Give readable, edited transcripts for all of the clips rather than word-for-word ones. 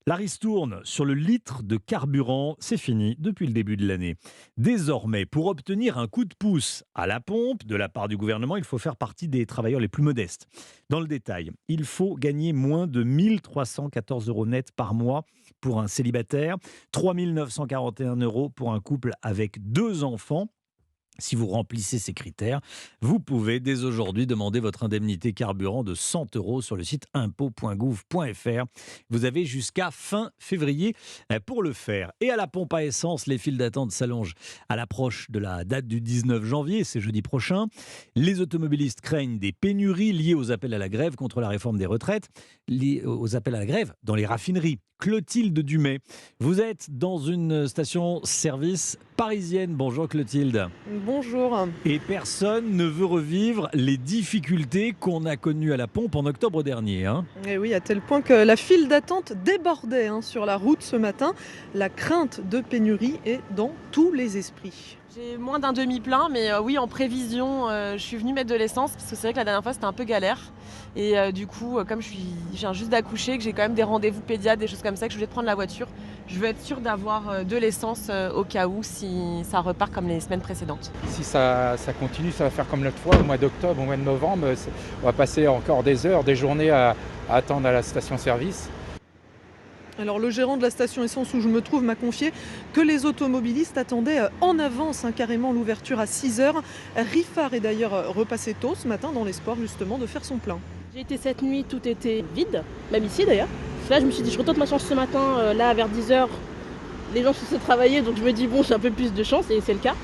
La ristourne sur le litre de carburant, c'est fini depuis le début de l'année. Désormais, pour obtenir un coup de pouce à la pompe de la part du gouvernement, il faut faire partie des travailleurs les plus modestes. Dans le détail, il faut gagner moins de 1314 euros net par mois pour un célibataire, 3941 euros pour un couple avec deux enfants. Si vous remplissez ces critères, vous pouvez dès aujourd'hui demander votre indemnité carburant de 100 euros sur le site impôts.gouv.fr. Vous avez jusqu'à fin février pour le faire. Et à la pompe à essence, les files d'attente s'allongent à l'approche de la date du 19 janvier, c'est jeudi prochain. Les automobilistes craignent des pénuries liées aux appels à la grève contre la réforme des retraites, liées aux appels à la grève dans les raffineries. Clotilde Dumay, vous êtes dans une station-service parisienne. Bonjour Clotilde. Bonjour. Et personne ne veut revivre les difficultés qu'on a connues à la pompe en octobre dernier, hein. Et oui, à tel point que la file d'attente débordait sur la route ce matin. La crainte de pénurie est dans tous les esprits. J'ai moins d'un demi-plein, mais oui, en prévision, je suis venue mettre de l'essence parce que c'est vrai que la dernière fois c'était un peu galère. Et du coup, comme je viens juste d'accoucher, que j'ai quand même des rendez-vous pédiatres, des choses comme ça, que je voulais prendre la voiture, je veux être sûre d'avoir de l'essence au cas où si ça repart comme les semaines précédentes. Si ça continue, ça va faire comme l'autre fois, au mois d'octobre, au mois de novembre. On va passer encore des heures, des journées à attendre à la station-service. Alors le gérant de la station essence où je me trouve m'a confié que les automobilistes attendaient en avance carrément l'ouverture à 6h. Riffard est d'ailleurs repassé tôt ce matin dans l'espoir justement de faire son plein. J'ai été cette nuit, tout était vide, même ici d'ailleurs. Là je me suis dit je retente ma chance ce matin, là vers 10h, les gens se sont travaillés, donc je me dis bon j'ai un peu plus de chance et c'est le cas.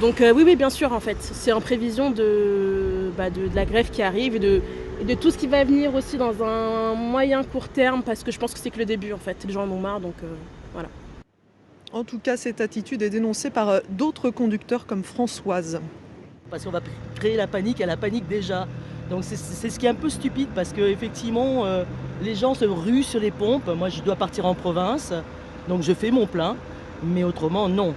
Donc oui bien sûr en fait, c'est en prévision de la grève qui arrive et de tout ce qui va venir aussi dans un moyen court terme, parce que je pense que c'est que le début en fait, les gens en ont marre, donc voilà. En tout cas, cette attitude est dénoncée par d'autres conducteurs comme Françoise. Parce qu'on va créer la panique à la panique déjà. Donc c'est ce qui est un peu stupide parce qu'effectivement les gens se ruent sur les pompes. Moi je dois partir en province, donc je fais mon plein, mais autrement non.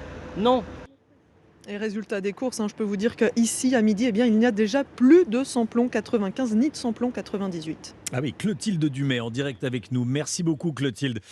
Et résultat des courses, je peux vous dire qu'ici à midi, il n'y a déjà plus de samplon 95 ni de samplon 98. Ah oui, Clotilde Dumay en direct avec nous. Merci beaucoup Clotilde.